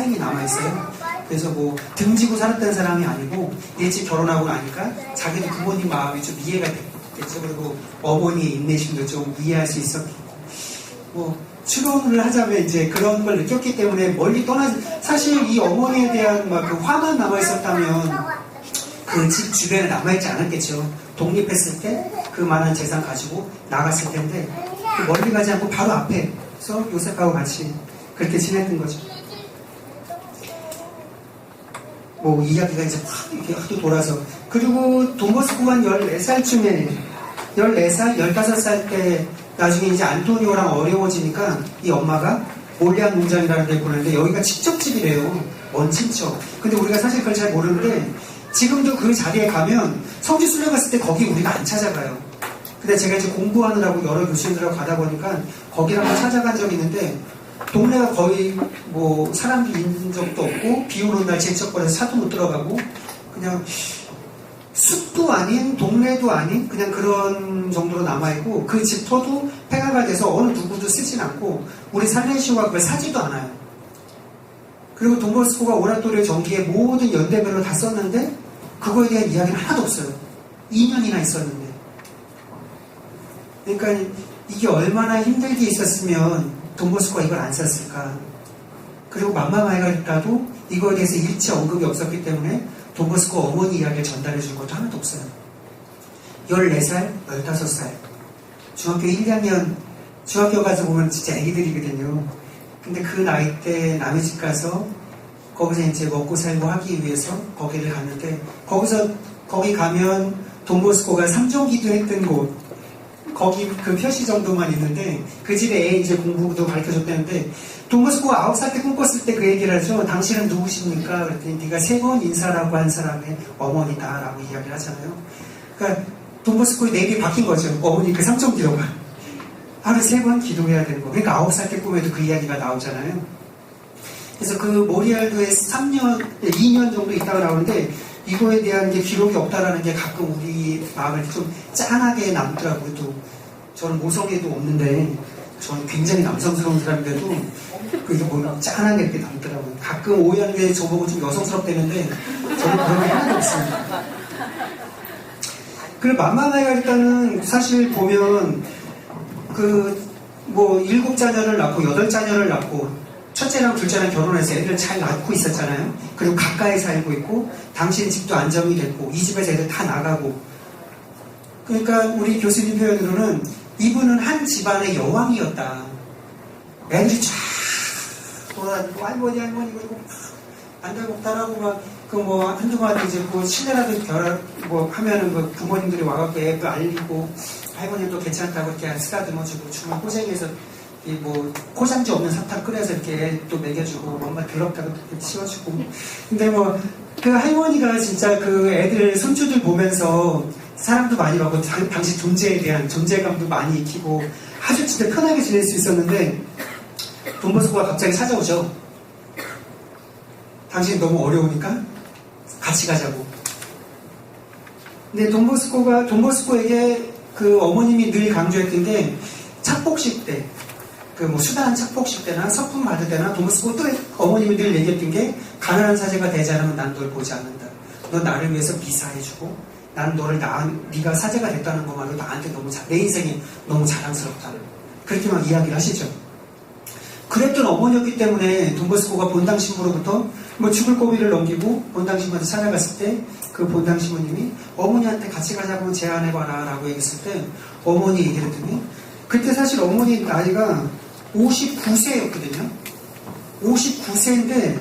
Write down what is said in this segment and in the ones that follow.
사연이 남아있어요. 그래서 뭐 등지고 살았던 사람이 아니고 일찍 결혼하고 나니까 자기도 부모님 마음이 좀 이해가 됐겠죠. 그리고 어머니의 인내심도 좀 이해할 수 있었고, 뭐 추론을 하자면 이제 그런 걸 느꼈기 때문에 멀리 떠나지. 사실 이 어머니에 대한 막 그 화만 남아있었다면 그 집 주변에 남아있지 않았겠죠. 독립했을 때 그 많은 재산 가지고 나갔을 텐데 멀리 가지 않고 바로 앞에서 요셉하고 같이 그렇게 지냈던 거죠. 뭐 이야기가 이제 확 이렇게 하도 돌아서, 그리고 돈보스코가 14살쯤에 14살, 15살 때 나중에 이제 안토니오랑 어려워지니까 이 엄마가 몰리안 농장이라는 데 보냈는데 여기가 직접집이래요. 먼 친척. 근데 우리가 사실 그걸 잘 모르는데 지금도 그 자리에 가면 성지 순례 갔을 때 거기 우리가 안 찾아가요. 근데 제가 이제 공부하느라고 여러 교수님들하고 가다 보니까 거기를 한번 찾아간 적이 있는데 동네가 거의 뭐 사람들이 있는 적도 없고 비 오는 날 제척거려서 차도 못 들어가고 그냥 숲도 아닌 동네도 아닌 그냥 그런 정도로 남아있고, 그 집터도 폐가가 돼서 어느 누구도 쓰진 않고 우리 살렌시오가 그걸 사지도 않아요. 그리고 돈보스코가 오라토리오 전기에 모든 연대별로 다 썼는데 그거에 대한 이야기는 하나도 없어요. 2년이나 있었는데. 그러니까 이게 얼마나 힘들게 있었으면 돈보스코가 이걸 안 썼을까. 그리고 맘마마이가리타도 이거에 대해서 일체 언급이 없었기 때문에 돈보스코 어머니 이야기를 전달해 준 것도 하나도 없어요. 14살, 15살. 중학교 1, 2학년, 중학교 가서 보면 진짜 애기들이거든요. 근데 그 나이 때 남의 집 가서 거기서 이제 먹고 살고 하기 위해서 거기를 갔는데, 거기 가면 돈보스코가 삼종기도 했던 곳, 거기 그 표시 정도만 있는데 그 집에 애 이제 공부도 가르쳐줬다는데, 돈보스코가 9살 때 꿈꿨을 때 그 얘기를 하죠. 당신은 누구십니까? 그랬더니 네가 3번 인사라고 한 사람의 어머니다 라고 이야기를 하잖아요. 그러니까 돈보스코의 내일이 바뀐 거죠. 어머니 그 삼종기도가 하루에 3번 기도해야 되는 거. 그러니까 9살 때 꿈에도 그 이야기가 나오잖아요. 그래서 그 모리알도에 2년 정도 있다가 나오는데 이거에 대한 게 기록이 없다라는 게 가끔 우리 마음을 좀 짠하게 남더라고요. 또 저는 모성애도 없는데 저는 굉장히 남성스러운 사람인데도 그게 뭐 짠하게 이렇게 남더라고요. 가끔 오해하는 게 저보고 좀 여성스럽다는데 저는 그런 게 하나도 없습니다. 그리고 맘마마이가리타는 사실 보면 그 뭐 7자녀를 낳고 8자녀를 낳고 첫째랑 둘째랑 결혼해서 애들 잘 낳고 있었잖아요. 그리고 가까이 살고 있고 당신 집도 안정이 됐고 이 집에서 애들 다 나가고. 그러니까 우리 교수님 표현으로는 이분은 한 집안의 여왕이었다. 애들이 쫙 돌아다니고 할머니 그리고 안달복달하고 막 그 뭐 한동안 이제 뭐 신뢰라도 뭐 하면은 그 부모님들이 와갖고 애도 알리고 할머니도 괜찮다고 이렇게 쓰다듬어주고 주말 고생해서 이 뭐 포장지 없는 사탕 끓여서 이렇게 또 먹여주고 엄마 더럽다고 이렇게 치워주고. 근데 뭐 그 할머니가 진짜 그 애들 손주들 보면서 사람도 많이 봐고 당시 존재에 대한 존재감도 많이 익히고 아주 진짜 편하게 지낼 수 있었는데 돈보스코가 갑자기 찾아오죠. 당신 너무 어려우니까 같이 가자고. 근데 돈보스코에게 그 어머님이 늘 강조했던 게 착복식 때, 그 뭐 수단 착복식 때나 서품 받을 때나 돈보스코 또 어머님이 늘 얘기했던 게 가난한 사제가 되지 않으면 난 널 보지 않는다. 넌 나를 위해서 미사해주고 난 너를 네가 사제가 됐다는 것만으로 나한테 내 인생이 너무 자랑스럽다. 그렇게 막 이야기를 하시죠. 그랬던 어머니였기 때문에 돈보스코가 본당 신부로부터 뭐 죽을 고비를 넘기고 본당 신부한테 찾아갔을 때 그 본당 신부님이 어머니한테 같이 가자고 제안해봐라 라고 얘기했을 때 어머니 얘기를 했더니, 그때 사실 어머니 나이가 59세였거든요. 59세인데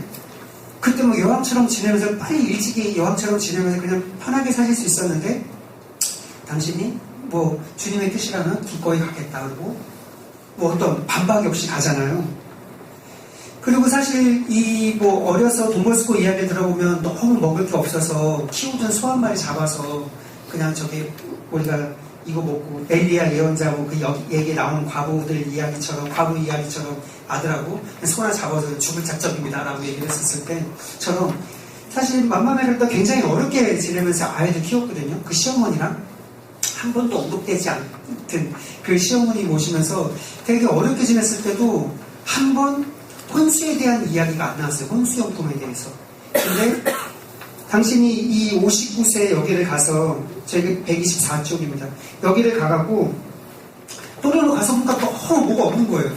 그때 뭐 여왕처럼 지내면서 빨리 일찍이 여왕처럼 지내면서 그냥 편하게 사실 수 있었는데 당신이 뭐 주님의 뜻이라면 기꺼이 가겠다 그러고 뭐 어떤 반박이 없이 가잖아요. 그리고 사실 이 뭐 어려서 돈보스코 이야기 들어보면 너무 먹을 게 없어서 키우던 소 한 마리 잡아서 그냥 저기 우리가 이거 먹고 엘리야 예언자 뭐 그 얘기에 나오는 과부 이야기처럼 아들하고 소 하나 잡아서 죽을 작정입니다 라고 얘기를 했었을 때처럼 사실 맘마메를 굉장히 어렵게 지내면서 아이들 키웠거든요. 그 시어머니랑 한 번도 언급되지 않던 그 시어머니 모시면서 되게 어렵게 지냈을 때도 한 번 혼수에 대한 이야기가 안 나왔어요. 혼수용품에 대해서. 근데 당신이 이 59세 여기를 가서, 저기 124쪽입니다. 여기를 가갖고, 또래로 가서 보니까 너무 뭐가 없는 거예요.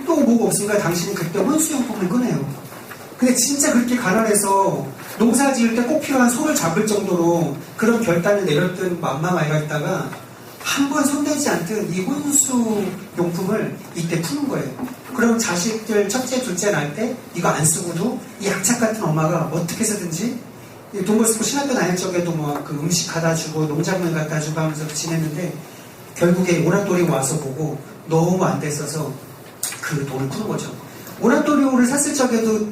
또 뭐가 없으니까 당신이 그때 혼수용품을 꺼내요. 근데 진짜 그렇게 가난해서 농사 지을 때 꼭 필요한 소를 잡을 정도로 그런 결단을 내렸던 맘마마이가 있다가 한 번 손대지 않던 이 혼수용품을 이때 푸는 거예요. 그럼 자식들 첫째, 둘째 날 때 이거 안 쓰고도 이 악착 같은 엄마가 어떻게 해서든지 돈버스코 신학교 다닐 적에도 뭐 그 음식 갖다 주고 농작물 갖다 주고 하면서 지냈는데 결국에 오라토리오 와서 보고 너무 안 됐어서 그 돈을 푸는 거죠. 오라토리오를 샀을 적에도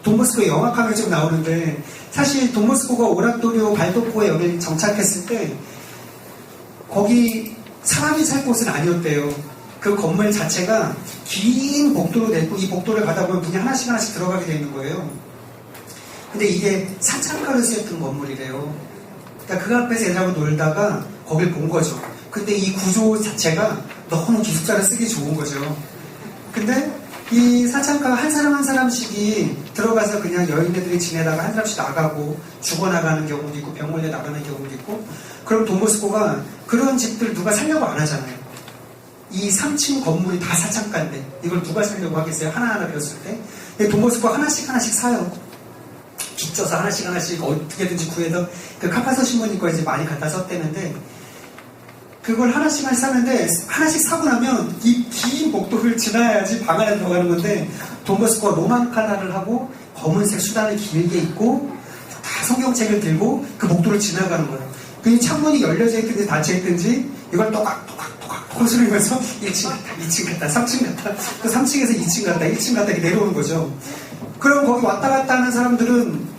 돈버스코의 영악함이 좀 나오는데 사실 돈버스코가 오라토리오 발도코에 여기 정착했을 때 거기 사람이 살 곳은 아니었대요. 그 건물 자체가 긴 복도로 됐고 이 복도를 가다 보면 문이 하나씩 하나씩 들어가게 되어 있는 거예요. 근데 이게 사창가로 쓰였던 건물이래요. 그러니까 그 앞에서 애들하고 놀다가 거길 본 거죠. 근데 이 구조 자체가 너무 기숙사를 쓰기 좋은 거죠. 근데 이 사창가가 한 사람 한 사람씩이 들어가서 그냥 여인네들이 지내다가 한 사람씩 나가고 죽어나가는 경우도 있고 병 몰래 나가는 경우도 있고 그럼 돈버스코가 그런 집들 누가 살려고 안 하잖아요. 이 3층 건물이 다 사창가인데 이걸 누가 살려고 하겠어요? 하나하나 배웠을 때. 돈버스코가 하나씩 하나씩 사요. 빚져서 하나씩 하나씩 어떻게든지 구해서 그 카파서 신문이 거 이제 많이 갖다 썼대는데 그걸 하나씩 사는데 하나씩 사고 나면 이 긴 복도를 지나야지 방 안에 들어가는 건데 돈버스코가 로만 칼라를 하고 검은색 수단을 길게 입고 다 성경책을 들고 그 복도를 지나가는 거예요. 그 창문이 열려져 있든지 닫혀 있든지 이걸 또각또각 거스르면서 1층 갔다 2층 갔다 3층 갔다 또 3층에서 2층 갔다 1층 갔다 이렇게 내려오는 거죠. 그럼 거기 왔다 갔다 하는 사람들은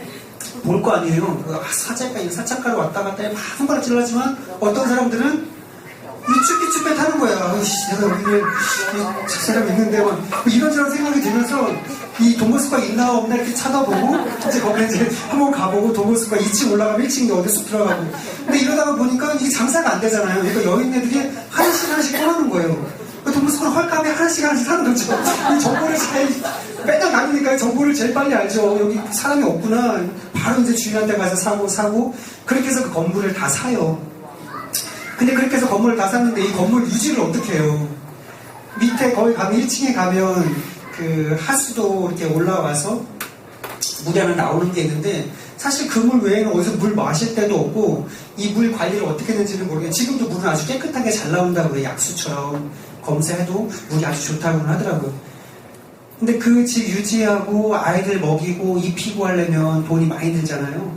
볼 거 아니에요. 사장가, 사창가로 왔다 갔다 해 손가락 찔러지만 어떤 사람들은 이쭈삐쭈빼 타는 거야. 내가 여기를 저 사람 있는데 뭐 이런저런 생각이 들면서 이 돈버스코가 있나 없나 이렇게 쳐다보고 이제 거기 이제 한번 가보고 돈버스코가 2층 올라가면 1층에 어디 쑥 들어가고 근데 이러다가 보니까 이게 장사가 안 되잖아요. 그러니까 여인네들이 하나씩 꺼내는 거예요. 돈버스코는 헐값에 하나씩 사는 거죠. 이 정보를 제일 빼다 다니니까 정보를 제일 빨리 알죠. 여기 사람이 없구나. 바로 이제 주인한테 가서 사고 그렇게 해서 그 건물을 다 사요. 근데 그렇게 해서 건물을 다 샀는데 이 건물 유지를 어떻게 해요? 밑에 거기 가면 1층에 가면 그 하수도 이렇게 올라와서 물이 하나 나오는 게 있는데 사실 그 물 외에는 어디서 물 마실 데도 없고 이 물 관리를 어떻게 했는지는 모르겠는데 지금도 물은 아주 깨끗하게 잘 나온다고 해요. 약수처럼 검사해도 물이 아주 좋다고는 하더라고요. 근데 그 집 유지하고 아이들 먹이고 입히고 하려면 돈이 많이 들잖아요.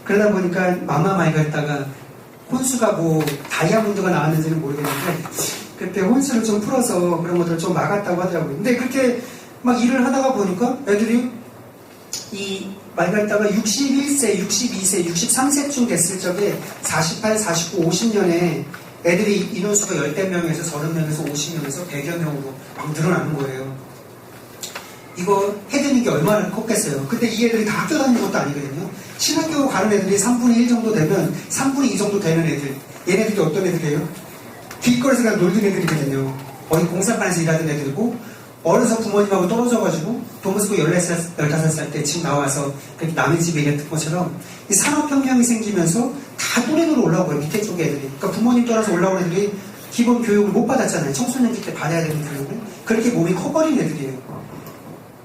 그러다 보니까 맘마마이가 있다가 혼수가 뭐 다이아몬드가 나왔는지는 모르겠는데 그때 혼수를 좀 풀어서 그런 것들을 좀 막았다고 하더라고요. 근데 그렇게 막 일을 하다가 보니까 애들이 이 마이가 있다가 61세, 62세, 63세쯤 됐을 적에 48, 49, 50년에 애들이 인원수가 10대 명에서 30명에서 50명에서 100여 명으로 막 늘어나는 거예요. 이거 해드는 게 얼마나 컸겠어요. 근데 이 애들이 다 학교 다니는 것도 아니거든요. 신학교 가는 애들이 3분의 1 정도 되면 3분의 2 정도 되는 애들. 얘네들이 어떤 애들이에요? 길거리에서 그냥 놀던 애들이거든요. 어디 공사판에서 일하던 애들이고 어려서 부모님하고 떨어져가지고 돈버스코 14살, 15살 때 집 나와서 그렇게 남의 집에 일했던 것처럼 이 산업혁명이 생기면서 다 또래로 올라오고요. 밑에 쪽에 애들이. 그러니까 부모님 떠나서 올라온 애들이 기본 교육을 못 받았잖아요. 청소년기 때 받아야 되는 교육을. 그렇게 몸이 커버린 애들이에요.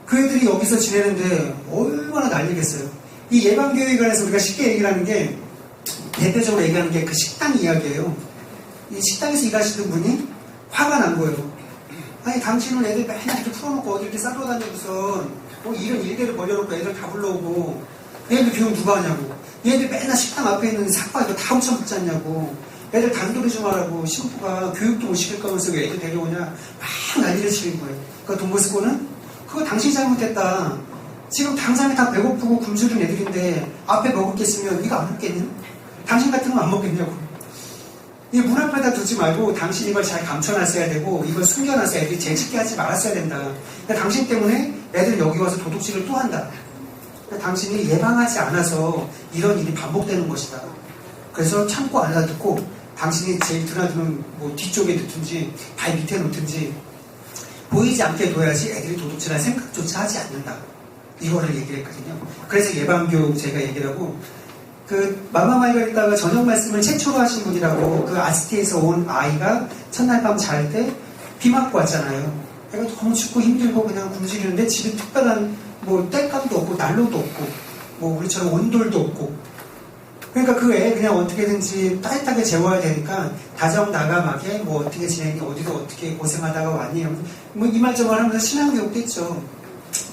그 애들이 여기서 지내는데 얼마나 난리겠어요. 이 예방교육에 관해서 우리가 쉽게 얘기를 하는 게 대표적으로 얘기하는 게 그 식당 이야기예요. 이 식당에서 일하시는 분이 화가 난 거예요. 아니 당신은 애들 맨날 이렇게 풀어놓고 어디 이렇게 싸돌아 다니고서 이런 일대를 벌려놓고 애들 다 불러오고 얘들 교육 누가 하냐고 얘들 맨날 식당 앞에 있는 삭바 이거 다 훔쳐먹지 않냐고 애들 단돌이 좀 하라고 신부가 교육도 못 시킬 거면서 왜 애들 데려오냐 막 난리를 치는 거예요. 그러니까 돈버스코는 그거 당신이 잘못했다. 지금 당장에 다 배고프고 굶주린 애들인데 앞에 먹을 게 있으면 이거 안 먹겠니? 당신 같은 건 안 먹겠냐고. 이 문 앞에다 두지 말고 당신 이걸 잘 감춰놨어야 되고 이걸 숨겨놔서 애들이 재짓게 하지 말았어야 된다. 근데 당신 때문에 애들 여기 와서 도둑질을 또 한다. 당신이 예방하지 않아서 이런 일이 반복되는 것이다. 그래서 참고 안 알아듣고 당신이 제일 드나드는 뭐 뒤쪽에 넣든지 발 밑에 놓든지 보이지 않게 둬야지 애들이 도둑질할 생각조차 하지 않는다. 이거를 얘기를 했거든요. 그래서 예방교육 제가 얘기를 하고, 그 마마마이가리따가 저녁 말씀을 최초로 하신 분이라고, 그 아스티에서 온 아이가 첫날 밤 잘 때 비 맞고 왔잖아요. 애가 너무 춥고 힘들고 그냥 굶주리는데 집에 특별한 뭐 땔감도 없고 난로도 없고 뭐 우리처럼 온돌도 없고, 그러니까 그 애 그냥 어떻게든지 따뜻하게 재워야 되니까 다정다감하게 뭐 어떻게 지내니, 어디서 어떻게 고생하다가 왔니, 뭐 이말저말 하면서 신앙교육도 했죠.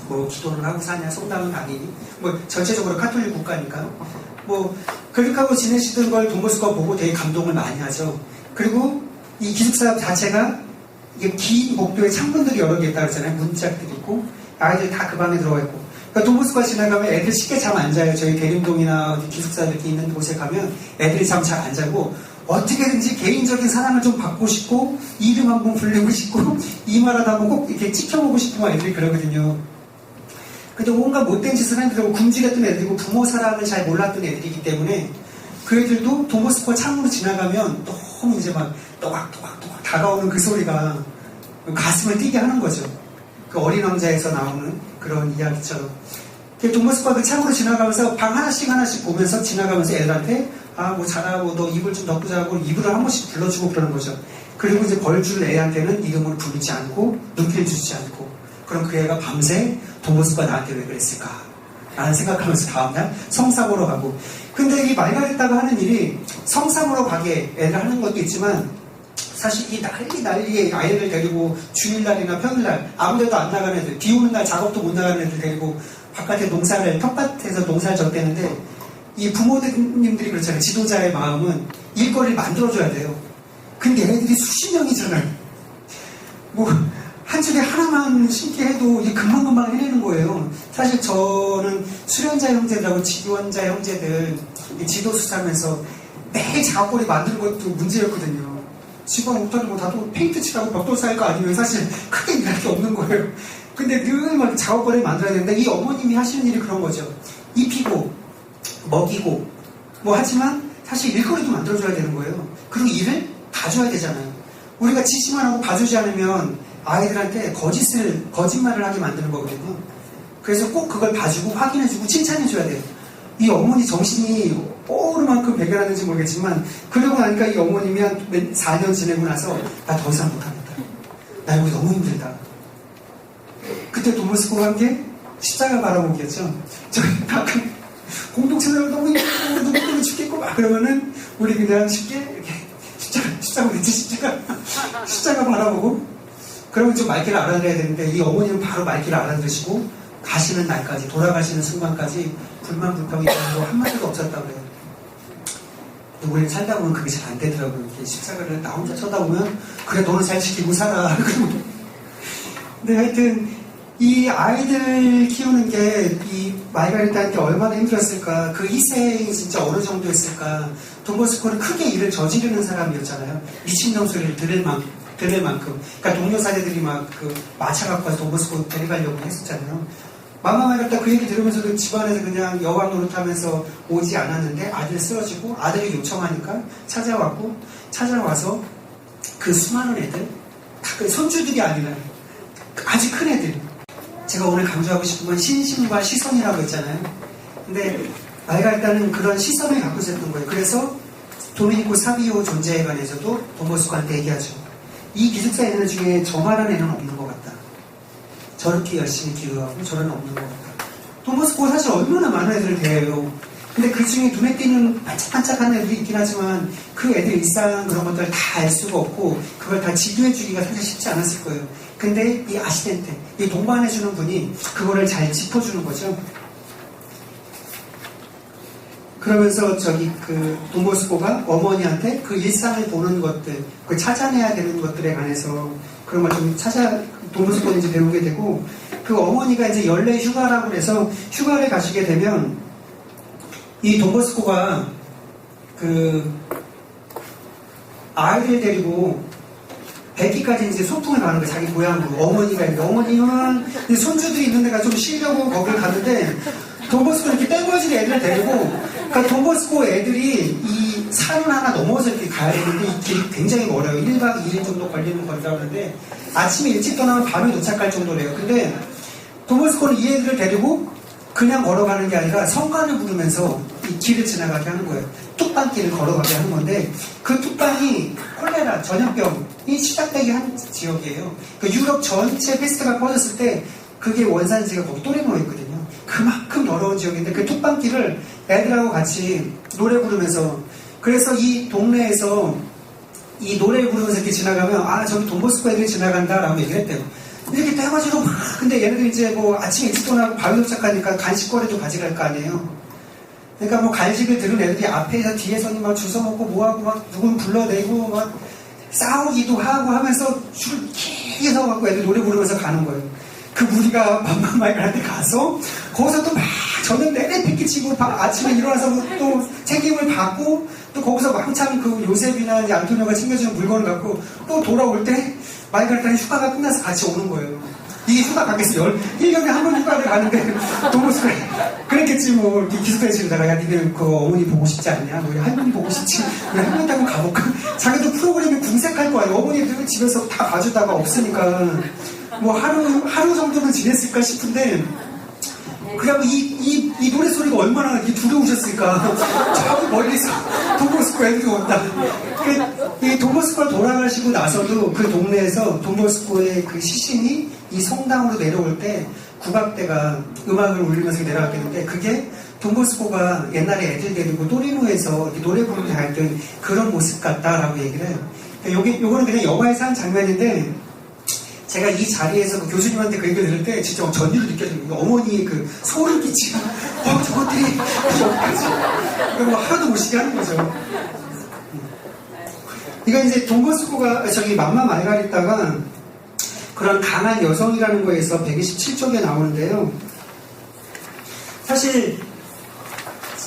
뭐 기도를 하고 사냐, 성당은 다니니, 뭐 전체적으로 카톨릭 국가니까 뭐 그렇게 하고 지내시던 걸 돈보스코가 보고 되게 감동을 많이 하죠. 그리고 이 기숙사 자체가 이게 긴 복도에 창문들이 여러 개 있다고 했잖아요. 문짝들이 있고 아이들 다 그 방에 들어가 있고, 그러니까 돈보스코가 지나가면 애들 쉽게 잠 안 자요. 저희 대림동이나 기숙사 이렇게 있는 곳에 가면 애들이 잠 잘 안 자고 어떻게든지 개인적인 사랑을 좀 받고 싶고 이름 한번 불리고 싶고 이말하다 보면 꼭 이렇게 찍혀보고 싶은 애들이 그러거든요. 근데 온갖 못된 짓을 하는 굶주렸던 애들이고 부모 사랑을 잘 몰랐던 애들이기 때문에 그 애들도 돈보스코 창으로 지나가면 너무 이제 막 또각또각 다가오는 그 소리가 가슴을 뛰게 하는 거죠. 그 어린 왕자에서 나오는 그런 이야기처럼. 돈보스코가 그 창으로 지나가면서 방 하나씩 보면서 지나가면서 애들한테 뭐 자라고 너 이불 좀 덮고 자고 이불을 한 번씩 불러주고 그러는 거죠. 그리고 이제 벌줄 애한테는 이름을 부르지 않고 눈길 주지 않고, 그럼 그 애가 밤새 돈보스코가 나한테 왜 그랬을까 라는 생각하면서 다음날 성사 보러 가고. 근데 이 말가리따가 하는 일이 성사 보러 가게 애들 하는 것도 있지만 사실 이 난리의 아이를 데리고 주일날이나 평일날 아무데도 안 나가는 애들, 비 오는 날 작업도 못 나가는 애들 데리고 바깥에 텃밭에서 농사를 졌대는데, 이 부모님들이 그렇잖아요. 지도자의 마음은 일거리를 만들어줘야 돼요. 근데 애들이 수십 명이잖아요. 뭐 한 집에 하나만 심게 해도 이게 금방금방 해내는 거예요. 사실 저는 수련자 형제들하고 지원자 형제들 지도 수사하면서 매일 작업거리 만드는 것도 문제였거든요. 집안 못하고 다도 페인트 칠하고 벽돌 쌓을 거 아니면 사실 크게 일할 게 없는 거예요. 근데 늘 막 작업거리 만들어야 되는데 이 어머님이 하시는 일이 그런 거죠. 입히고 먹이고 뭐 하지만 사실 일거리도 만들어줘야 되는 거예요. 그리고 일을 봐줘야 되잖아요. 우리가 지시만 하고 봐주지 않으면 아이들한테 거짓말을 하게 만드는 거거든요. 그래서 꼭 그걸 봐주고 확인해주고 칭찬해줘야 돼요. 이 어머니 정신이 어느 만큼 배결하는지 모르겠지만, 그러고 나니까 이 어머님이 한 4년 지내고 나서 나 더 이상 못하겠다. 나 여기 너무 힘들다. 그때 돈보스코가 한 게 십자가 바라보기였죠. 저희 가끔 공동체를 너무 힘들고 누구 때문에 죽겠고 막 그러면은 우리 그냥 쉽게 이렇게 십자가 바라보고, 그러면 좀 말귀를 알아들어야 되는데 이 어머니는 바로 말귀를 알아들으시고 가시는 날까지, 돌아가시는 순간까지 불만 불평이 한마디도 없었다고 해요. 우리는 살다 보면 그게 잘 안 되더라고요. 이렇게 십자가를 나 혼자 쳐다보면 그래 너는 잘 지키고 살아. 근데 하여튼 이 아이들 키우는 게 이 말가리따한테 얼마나 힘들었을까, 그 희생이 진짜 어느 정도였을까. 돈보스코는 크게 일을 저지르는 사람이었잖아요. 미친놈 소리를 들을 만큼. 그러니까 동료 사제들이 막 그 마차 갖고 와서 돈보스코 데려가려고 했었잖아요. 마마마이가리따 그 얘기 들으면서도 집안에서 그냥 여왕 노릇하면서 오지 않았는데 아들 쓰러지고 아들이 요청하니까 찾아와서 그 수많은 애들, 다 그 손주들이 아니라 아주 큰 애들. 제가 오늘 강조하고 싶은 건 신심과 시선이라고 했잖아요. 근데 말가리따는 그런 시선을 갖고 있었던 거예요. 그래서 도미니코 사비오 존재에 관해서도 돈보스코한테 얘기하죠. 이 기숙사 애들 중에 저만한 애는 없는 것 같다. 저렇게 열심히 기도하고 저런 애는 없는 것 같다. 돈보스코가 사실 얼마나 많은 애들을 대해요. 근데 그 중에 눈에 띄는 반짝반짝한 애들이 있긴 하지만 그 애들 일상 그런 것들을 다 알 수가 없고 그걸 다 지도해주기가 사실 쉽지 않았을 거예요. 근데 이 아시덴테, 이 동반해주는 분이 그거를 잘 짚어주는 거죠. 그러면서 그 돈보스코가 어머니한테 그 일상을 보는 것들, 그 찾아내야 되는 것들에 관해서 그런 걸 좀 돈보스코는 이제 배우게 되고, 그 어머니가 이제 연례 휴가라고 해서 휴가를 가시게 되면 이 돈보스코가 그 아이들 데리고 백기까지 이제 소풍을 가는 거예요. 자기 고향으로. 어머니가 있는데, 어머니는 손주들이 있는 데가 좀 쉬려고 거길 갔는데 돈보스코 이렇게 떼거지는 애들을 데리고, 그러니까 돈보스코 애들이 이 산을 하나 넘어서 이렇게 가야 되는데 이 길이 굉장히 멀어요. 1박 2일 정도 걸리는 거리라고 하는데 아침에 일찍 떠나면 밤에 도착할 정도래요. 근데 돈보스코는 이 애들을 데리고 그냥 걸어가는 게 아니라 성가를 부르면서 이 길을 지나가게 하는 거예요. 뚝방길을 걸어가게 하는 건데 그 뚝방이 콜레라 전염병이 시작되게 한 지역이에요. 그 유럽 전체 페스트가 퍼졌을 때 그게 원산지가 거기 또레모에 있거든요. 그만큼 더러운 지역인데 그 뚝방길을 애들하고 같이 노래 부르면서, 그래서 이 동네에서 이 노래 부르면서 이렇게 지나가면 아 저기 돈보스코 애들이 지나간다라고 얘기를 했대요. 이렇게 떼가지고 막, 근데 얘네들 이제 뭐 아침에 일찍 떠나고 밤에 도착하니까 간식거리도 가져갈 거 아니에요. 그러니까 뭐 간식을 들은 애들이 앞에서 뒤에서는 막 주워 먹고 뭐하고 막 누군 불러내고 막 싸우기도 하고 하면서 줄을 길게 서갖고 애들 노래 부르면서 가는 거예요. 그 무리가 맘마마이한테 가서 거기서 또 막 저녁 내내 패키치고 아침에 일어나서 또 책임을 받고 또 거기서 왕창 그 요셉이나 안토니오가 챙겨주는 물건을 갖고 또 돌아올 때 마이가르타는 휴가가 끝나서 같이 오는 거예요. 이게 휴가 가겠어. 1년에 한 번 휴가를 가는데 도모스가 그랬겠지 뭐 기숙사에 야 니들 그 어머니 보고 싶지 않냐? 뭐 할머니 보고 싶지? 우리 할머니 따고 가볼까? 자기도 프로그램에 궁색할 거야. 어머니들 집에서 다 봐주다가 없으니까 뭐 하루 정도는 지냈을까 싶은데 그래갖고 이 노래소리가 얼마나 두려우셨을까. 저기 멀리서 돈보스코 애들이 온다. 이 돈보스코를 돌아가시고 나서도 그 동네에서 돈보스코의 그 시신이 이 성당으로 내려올 때 국악대가 음악을 울리면서 내려갔게 되는데 그게 돈보스코가 옛날에 애들 데리고 또리노에서 노래 부르면서 다녔던 그런 모습 같다라고 얘기를 해요. 요거는 그냥 영화에서 한 장면인데 제가 이 자리에서 그 교수님한테 그 얘기를 들을 때 진짜 전율을 느껴집니다. 어머니의 그 소름 끼치고 저것들이 여기까지 뭐 하나도 못 쉬게 하는 거죠. 그러니까 이제 돈보스코가 저기 맘마 말가리따가 그런 강한 여성이라는 거에서 127쪽에 나오는데요. 사실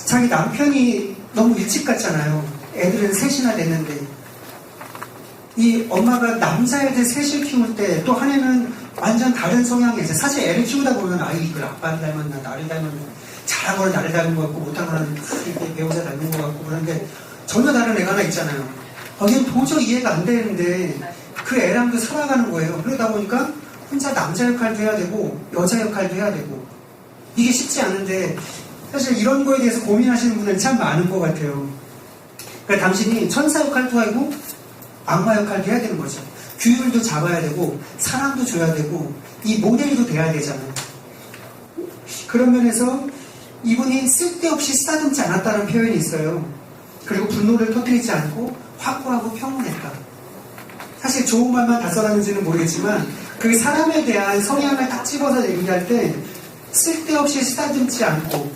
자기 남편이 너무 일찍 갔잖아요. 애들은 셋이나 됐는데 이 엄마가 남자애들 셋을 키울 때 또 한 애는 완전 다른 성향이 있어요. 사실 애를 키우다 보면 아이 그 아빠를 닮았나 나를 닮았나 잘한 거는 나를 닮은 것 같고 못한 거는 이렇게 배우자 닮은 것 같고 그런데 전혀 다른 애가 하나 있잖아요. 얘는 도저히 이해가 안 되는데 그 애랑도 살아가는 거예요. 그러다 보니까 혼자 남자 역할도 해야 되고 여자 역할도 해야 되고 이게 쉽지 않은데 사실 이런 거에 대해서 고민하시는 분들이 참 많은 것 같아요. 그러니까 당신이 천사 역할도 하고 악마 역할도 해야 되는 거죠. 규율도 잡아야 되고 사랑도 줘야 되고 이 모델도 돼야 되잖아요. 그런 면에서 이분이 쓸데없이 쓰다듬지 않았다는 표현이 있어요. 그리고 분노를 터뜨리지 않고 확고하고 평온했다. 사실 좋은 말만 다 써놨는지는 모르겠지만 그 사람에 대한 성향을 딱 집어서 얘기할 때 쓸데없이 쓰다듬지 않고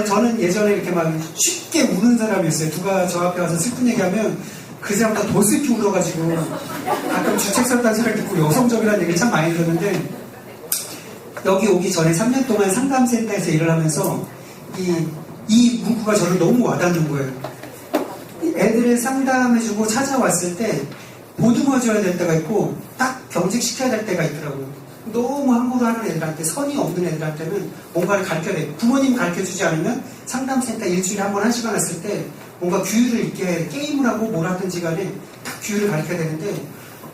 저는 예전에 이렇게 막 쉽게 우는 사람이었어요. 누가 저 앞에 와서 슬픈 얘기하면 그 사람보다 더 슬피 울어가지고 가끔 주책스럽다는 소리를 듣고 여성적이라는 얘기를 참 많이 들었는데 여기 오기 전에 3년 동안 상담센터에서 일을 하면서 이 문구가 저를 너무 와닿는 거예요. 애들을 상담해주고 찾아왔을 때 보듬어줘야 될 때가 있고 딱 경직시켜야 될 때가 있더라고요. 너무 함부로 하는 애들한테 선이 없는 애들한테는 뭔가를 가르쳐야 돼요. 부모님 가르쳐주지 않으면 상담센터 일주일에 한 번 1시간 했을 때 뭔가 규율을 있게 해야 돼. 게임을 하고 뭘 하든지 간에 딱 규율을 가르쳐야 되는데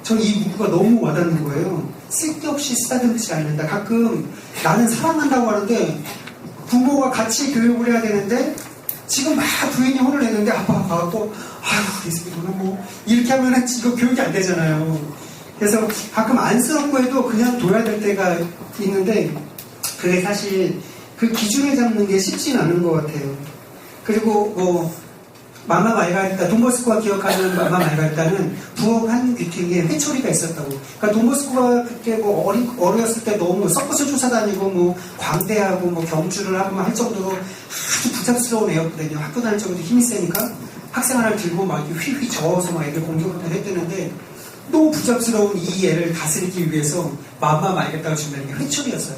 저는 이 문구가 너무 와닿는 거예요. 쓸데없이 쓰다듬지 않는다. 가끔 나는 사랑한다고 하는데 부모가 같이 교육을 해야 되는데 지금 막 부인이 혼을 내는데 아빠가 가갖고 아유 이거는 뭐 이렇게 하면은 이거 교육이 안 되잖아요. 그래서 가끔 안쓰럽고 해도 그냥 둬야 될 때가 있는데 그게 사실 그 기준을 잡는 게 쉽진 않은 것 같아요. 그리고 뭐 맘마 말가리따, 돈보스코가 기억하는 맘마 말가리따는 부엌 귀퉁이에 회초리가 있었다고. 그러니까 돈보스코가 그때 뭐 어렸을 때 너무 서커스 쫓아다니고 뭐 광대하고 뭐 경주를 하고 할 정도로 아주 부잡스러운 애였거든요. 학교 다닐 정도로 힘이 세니까 학생 하나를 들고 막 휘휘 저어서 막 애들 공격을 했대는데 너무 부잡스러운 이 애를 다스리기 위해서 맘마 말가리따가 준비한 게 회초리였어요.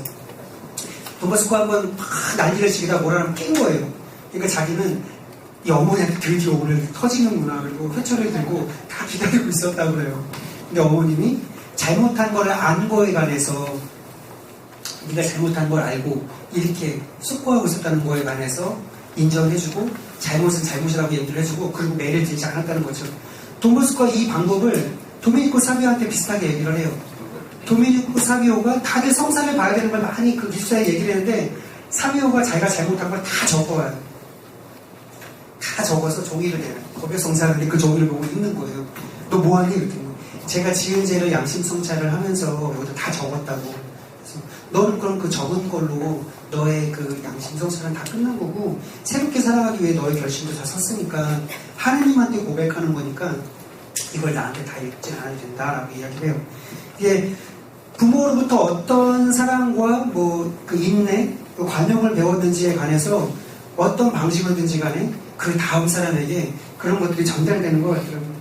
돈보스코 한번 막 난리를 치기다 뭐라면 깬 거예요. 그러니까 자기는 이 어머니한테 드디어 오늘 터지는구나. 그리고 회초리를 들고 다 기다리고 있었다고 그래요. 근데 어머님이 잘못한 거를 안 거에 관해서 네가 잘못한 걸 알고 이렇게 숙고하고 있었다는 거에 관해서 인정해주고 잘못은 잘못이라고 얘기를 해주고 그리고 매를 들지 않았다는 거죠. 돈보스코가 이 방법을 도메니코 사비오한테 비슷하게 얘기를 해요. 도메니코 사비오가 다들 성사를 봐야 되는 걸 많이 그 기숙사에 얘기를 했는데 사비오가 자기가 잘못한 걸 다 적어와요. 다 적어서 종이를 내요. 고백 성사하는데 그 종이를 보고 읽는 거예요. 너 뭐하니? 그랬더니 제가 지은 죄를 양심 성찰을 하면서 여기다 다 적었다고. 그래서 너는 그럼 그 적은 걸로 너의 그 양심 성찰은 다 끝난 거고 새롭게 살아가기 위해 너의 결심도 다 섰으니까 하느님한테 고백하는 거니까 이걸 나한테 다 읽지 않아도 된다라고 이야기를 해요. 이게 부모로부터 어떤 사랑과 뭐 그 인내, 그 관용을 배웠는지에 관해서 어떤 방식으로든지 간에 그 다음 사람에게 그런 것들이 전달되는 것 같더라고요.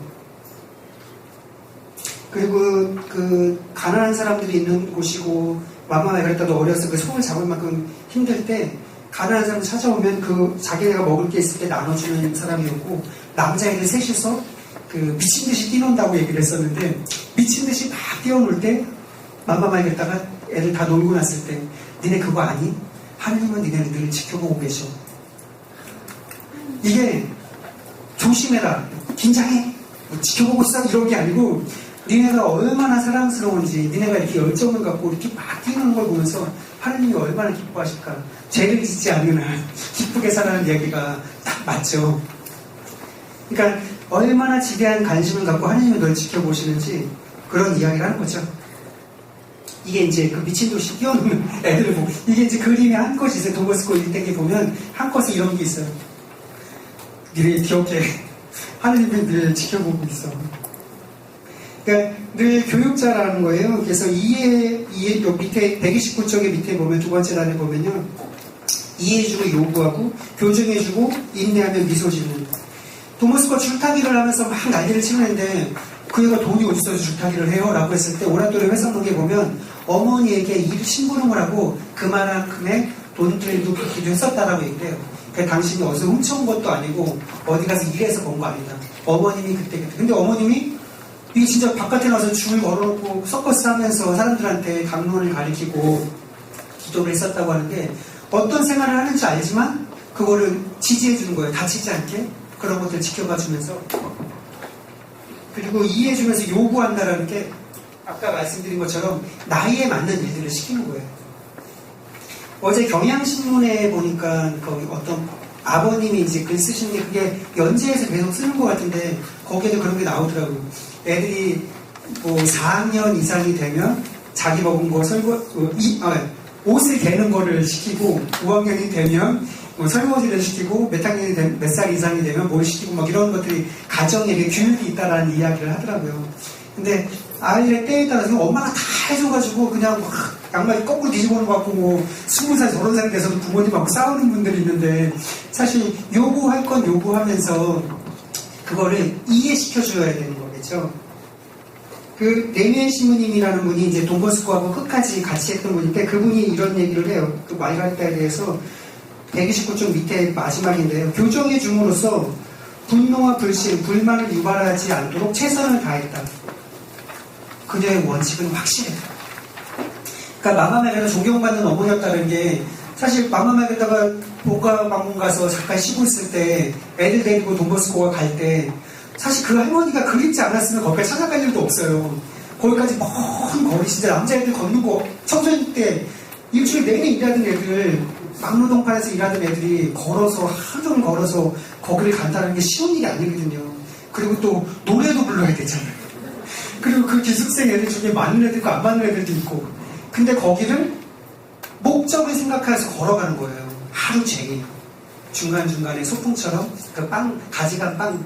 그리고 그 가난한 사람들이 있는 곳이고 맘마에 그랬다도 어려서 그 손을 잡을 만큼 힘들 때 가난한 사람 찾아오면 그 자기네가 먹을 게 있을 때 나눠주는 사람이었고 남자애들 셋이서 그 미친 듯이 뛰논다고 얘기를 했었는데 미친 듯이 막 뛰어놀 때 맘마에 그랬다가 애들 다 놀고 났을 때 니네 그거 아니? 하느님은 니네를 늘 지켜보고 계셔. 이게 조심해라, 긴장해, 뭐 지켜보고 있어 이런 게 아니고 니네가 얼마나 사랑스러운지 니네가 이렇게 열정을 갖고 이렇게 막 뛰는 걸 보면서 하느님이 얼마나 기뻐하실까. 죄를 짓지 않는 한 기쁘게 살아가는 얘기가 딱 맞죠. 그러니까 얼마나 지대한 관심을 갖고 하느님이 널 지켜보시는지 그런 이야기를 하는 거죠. 이게 이제 그 미친 듯이 뛰어노는 애들을 보고 이게 이제 그림의 한 컷이 있어요. 돈보스코 일대기 보면 한 컷에 이런 게 있어요. 늘 기억해. 하느님이 늘 지켜보고 있어. 그러니까 늘 교육자라는 거예요. 그래서 이해 요 밑에 129쪽의 밑에 보면 두 번째 단에 보면요. 이해해주고 요구하고 교정해주고 인내하면 미소 짓는. 돈보스코가 줄타기를 하면서 막 난리를 치는데 그 애가 돈이 어디서 줄타기를 해요? 라고 했을 때 오라토리 회상록에 보면 어머니에게 일 심부름을 하고 그만큼의 돈들도 붓기도 했었다라고 얘기해요. 그러니까 당신이 어디서 훔쳐온 것도 아니고 어디 가서 일해서 번 거 아니다. 어머님이 그때. 근데 어머님이 이게 진짜 바깥에 나와서 줄 걸어놓고 서커스 하면서 사람들한테 강론을 가리키고 기도를 했었다고 하는데 어떤 생활을 하는지 알지만 그거를 지지해 주는 거예요. 다치지 않게. 그런 것들 지켜봐 주면서. 그리고 이해해주면서 요구한다라는 게 아까 말씀드린 것처럼 나이에 맞는 일들을 시키는 거예요. 어제 경향신문에 보니까 거기 어떤 아버님이 이제 글 쓰신 게 그게 연재해서 계속 쓰는 것 같은데 거기에도 그런 게 나오더라고요. 애들이 뭐 4학년 이상이 되면 자기 먹은 거 옷을 개는 거를 시키고 5학년이 되면 뭐 설거지를 시키고 몇 살 이상이 되면 뭘 시키고 막 이런 것들이 가정에 교육이 있다라는 이야기를 하더라고요. 근데 아이의 때에 따라서 엄마가 다 해줘가지고 그냥 막 양말 거꾸로 뒤집어 놓고 뭐 20살 저런 살 돼서도 부모님하고 싸우는 분들이 있는데 사실 요구할 건 요구하면서 그거를 이해시켜줘야 되는 거겠죠. 그 데미엔 시무님이라는 분이 이제 돈보스코하고 끝까지 같이 했던 분인데 그분이 이런 얘기를 해요. 그 말가르타에 대해서 129쪽 밑에 마지막인데요. 교정해 줌으로써 분노와 불신, 불만을 유발하지 않도록 최선을 다했다. 그녀의 원칙은 확실했다. 그러니까 마마메가가 존경받는 어머니였다는 게 사실 마마메가다가 복가 방문 가서 잠깐 쉬고 있을 때 애들 데리고 돈보스코가 갈 때 사실 그 할머니가 그립지 않았으면 거기까지 찾아갈 일도 없어요. 거기까지 먼 거리 진짜 남자애들 걷는 거 청소년 때 일주일 내내 일하던 애들 막노동판에서 일하던 애들이 걸어서 하루 종일 걸어서 거기를 간다는 게 쉬운 일이 아니거든요. 그리고 또 노래도 불러야 되잖아요. 그리고 그 기숙생 애들 중에 맞는 애들도 안 맞는 애들도 있고 근데 거기를 목적을 생각해서 걸어가는 거예요. 하루 종일 중간중간에 소풍처럼 그 빵 가져간 빵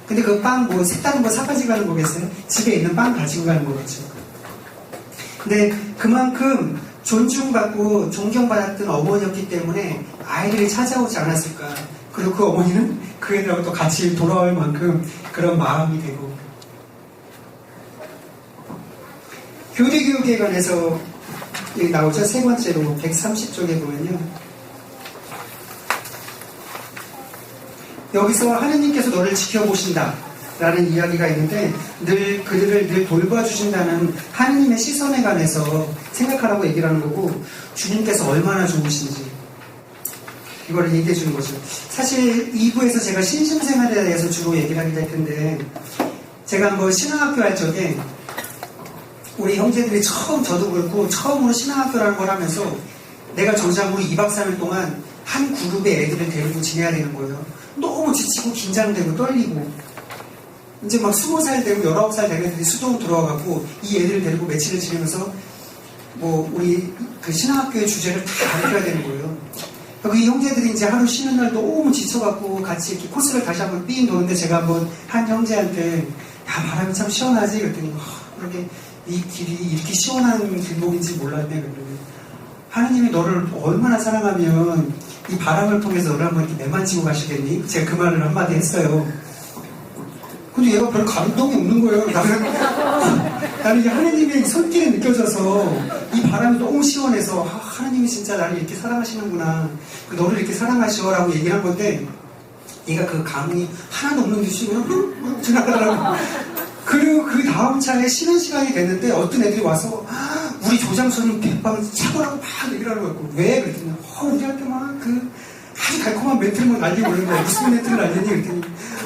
근데 그 빵 뭐 색다른 거 사가지고 가는 거겠어요? 집에 있는 빵 가지고 가는 거겠죠. 근데 그만큼 존중받고 존경받았던 어머니였기 때문에 아이들이 찾아오지 않았을까. 그리고 그 어머니는 그 애들하고 또 같이 돌아올 만큼 그런 마음이 되고. 교리교육에 관해서 여기 나오죠. 세 번째로 130쪽에 보면요. 여기서 하느님께서 너를 지켜보신다. 라는 이야기가 있는데 늘 그들을 늘 돌봐주신다는 하느님의 시선에 관해서 생각하라고 얘기를 하는 거고 주님께서 얼마나 좋으신지 이걸 얘기해 주는 거죠. 사실 2부에서 제가 신심생활에 대해서 주로 얘기를 하게 될 텐데 제가 한번 신앙학교 할 적에 우리 형제들이 저도 그렇고 처음으로 신앙학교라는 걸 하면서 내가 정상으로 2박 3일 동안 한 그룹의 애들을 데리고 지내야 되는 거예요. 너무 지치고 긴장되고 떨리고 이제 막 20살 되고 19살 된 애들이 수동 들어와갖고 이 애들을 데리고 며칠을 지내면서 뭐 우리 그 신학교의 주제를 다 가르쳐야 되는 거예요. 그 형제들이 이제 하루 쉬는 날 너무 지쳐갖고 같이 이렇게 코스를 다시 한번 삥 도는데 제가 한번 한 형제한테 야 바람이 참 시원하지? 그랬더니 그렇게 이 길이 이렇게 시원한 길목인지 몰랐네. 그랬더니 하느님이 너를 얼마나 사랑하면 이 바람을 통해서 너를 한번 이렇게 매만지고 가시겠니? 제가 그 말을 한마디 했어요. 근데 얘가 별 감동이 없는 거예요. 나는 이게 하느님의 손길이 느껴져서 이 바람이 너무 시원해서 하느님이 진짜 나를 이렇게 사랑하시는구나. 너를 이렇게 사랑하시오라고 얘기를 한 건데 얘가 그 감흥이 하나도 없는 듯이 그냥 지나가더라고. 그리고 그 다음 차에 쉬는 시간이 됐는데 어떤 애들이 와서 우리 조장선은 백방 차고라고 막 얘기를 하는 거고 왜? 그랬더니 우리한테 막 그 아주 달콤한 멘트를 날리고 오는 거야. 무슨 멘트를 날리니? 그랬더니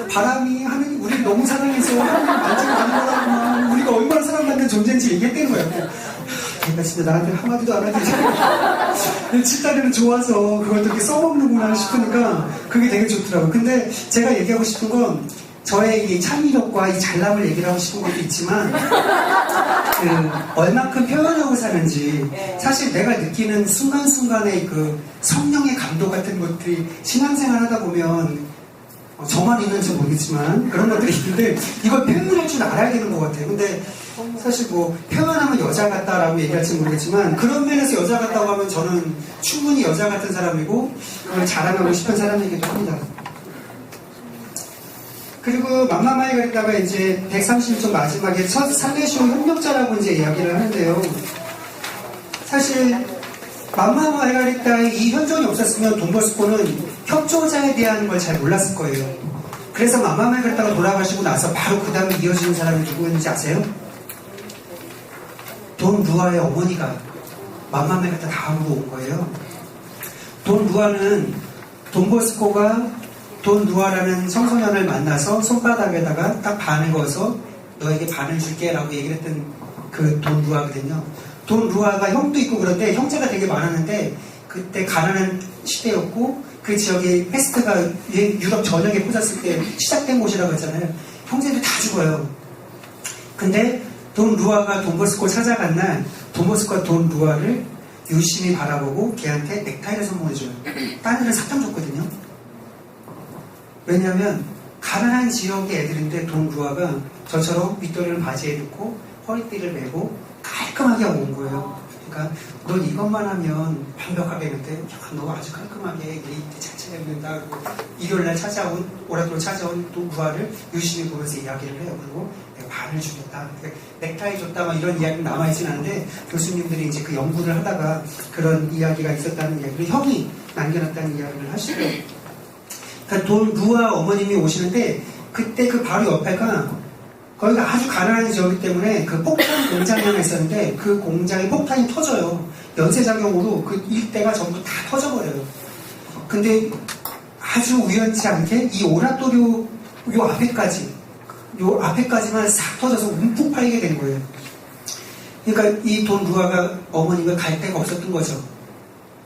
바람이 하느님 우리를 너무 사랑해서 하느님 만지고 가는 거라구만. 우리가 얼마나 사랑받는 존재인지 얘기했다는 거야. 걔가 진짜 나한테 한마디도 안 하지. 칠다리는 좋아서 그걸 이렇게 써먹는구나 싶으니까 그게 되게 좋더라고요. 근데 제가 얘기하고 싶은 건 저의 이 창의력과 이 잘남을 얘기를 하고 싶은 것도 있지만 얼만큼 표현하고 사는지 사실 내가 느끼는 순간순간의 그 성령의 감도 같은 것들이 신앙생활 하다 보면 저만 있는지 모르겠지만 그런 것들이 있는데 이걸 표현할 줄 알아야 되는 것 같아요. 근데 사실 뭐 표현하면 여자 같다라고 얘기할지 모르겠지만 그런 면에서 여자 같다고 하면 저는 충분히 여자 같은 사람이고 그걸 자랑하고 싶은 사람이기도 합니다. 그리고 맘마마이가리다가 이제 130쪽 마지막에 첫 살레시오 협력자라고 이제 이야기를 하는데요. 사실 맘마마이가리다의 이 현존이 없었으면 돈보스코는 협조자에 대한 걸 잘 몰랐을 거예요. 그래서 맘마마이가리다가 돌아가시고 나서 바로 그 다음에 이어지는 사람이 누구였는지 아세요? 돈 루아의 어머니가 맘마마이가리다 다음으로 온 거예요. 돈 루아는 돈보스코가 돈 루아라는 청소년을 만나서 손바닥에다가 딱 반을 걸어서 너에게 반을 줄게 라고 얘기를 했던 그 돈 루아거든요. 돈 루아가 형도 있고 그런데 형제가 되게 많았는데 그때 가난한 시대였고 그 지역에 패스트가 유럽 전역에 퍼졌을 때 시작된 곳이라고 했잖아요. 형제들 다 죽어요. 근데 돈 루아가 돈보스코 찾아간 날 돈보스코가 돈 루아를 유심히 바라보고 걔한테 넥타이를 선물해줘요. 딴 애를 삭감 줬거든요. 왜냐하면 가난한 지역의 애들인데 돈 루아가 저처럼 윗도리를 바지에 넣고 허리띠를 메고 깔끔하게 하고 온 거예요. 그러니까 넌 이것만 하면 완벽하게 했는데 야, 너 아주 깔끔하게 예의 잘 차려입는다. 일요일날 찾아온 오라토로 찾아온 또 루아를 유심히 보면서 이야기를 해요. 그리고 내가 반을 주겠다. 넥타이 줬다 막 이런 이야기는 남아있진 않은데 교수님들이 이제 그 연구를 하다가 그런 이야기가 있었다는 이야기를 형이 남겨놨다는 이야기를 하시고요. 그러니까 돈 루아 어머님이 오시는데 그때 그 바로 옆에가 거기가 아주 가난한 지역이기 때문에 그 폭탄 공장이 하나 있었는데 그 공장에 폭탄이 터져요. 연쇄작용으로 그 일대가 전부 다 터져버려요. 근데 아주 우연치 않게 이 오라토리오 요 앞에까지만 싹 터져서 움푹 파이게 된 거예요. 그러니까 이 돈 루아가 어머니가 갈 데가 없었던 거죠.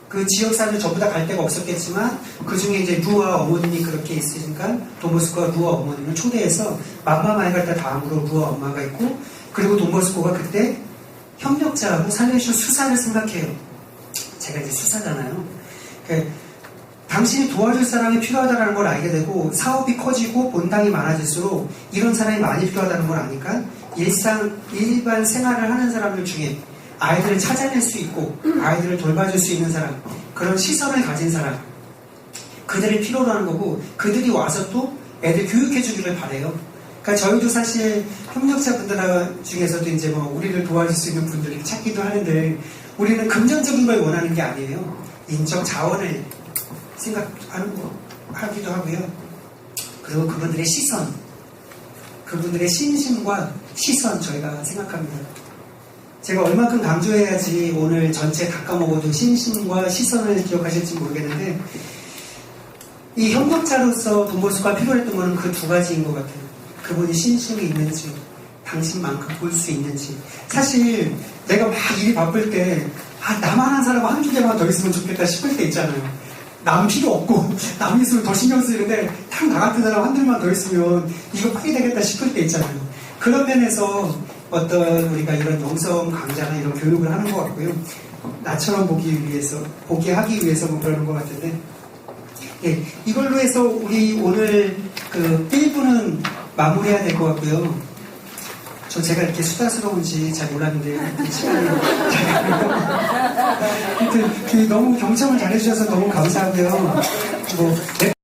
그 지역 사람들 전부 다 갈 데가 없었겠지만 그 중에 이제 루아 어머님이 그렇게 있으니까 돈보스코가 루아 어머님을 초대해서 맘마마이가리다 다음으로 루아 엄마가 있고 그리고 돈보스코가 그때 협력자하고 살레시오 수사를 생각해요. 제가 이제 수사잖아요. 그러니까 당신이 도와줄 사람이 필요하다는 걸 알게 되고 사업이 커지고 본당이 많아질수록 이런 사람이 많이 필요하다는 걸 아니까 일반 생활을 하는 사람들 중에 아이들을 찾아낼 수 있고 아이들을 돌봐줄 수 있는 사람 그런 시선을 가진 사람 그들을 필요로 하는 거고 그들이 와서 또 애들 교육해 주기를 바래요. 그러니까 저희도 사실 협력자분들 중에서도 이제 뭐 우리를 도와줄 수 있는 분들을 찾기도 하는데 우리는 금전적인 걸 원하는 게 아니에요. 인적 자원을 생각하기도 하고요. 그리고 그분들의 시선 그분들의 신심과 시선 저희가 생각합니다. 제가 얼만큼 강조해야지 오늘 전체 다 까먹어도 신심과 시선을 기억하실지 모르겠는데 이 협력자로서 돈보스코가 필요했던 것은 그 두 가지인 것 같아요. 그분이 신심이 있는지 당신만큼 볼 수 있는지. 사실 내가 막 일이 바쁠 때 나만 한 사람 한두 개만 더 있으면 좋겠다 싶을 때 있잖아요. 남 필요 없고 남 있으면 더 신경 쓰이는데 딱 나 같은 사람 한둘만 더 있으면 이거 빨리 되겠다 싶을 때 있잖아요. 그런 면에서 어떤 우리가 이런 영성 강좌나 이런 교육을 하는 것 같고요. 나처럼 보게 하기 위해서 뭐 그러는 것 같은데 예, 이걸로 해서 우리 오늘 그 1부는 마무리해야 될 것 같고요. 제가 이렇게 수다스러운지 잘 몰랐는데 시간이 하여튼 너무 경청을 잘해주셔서 너무 감사하고요.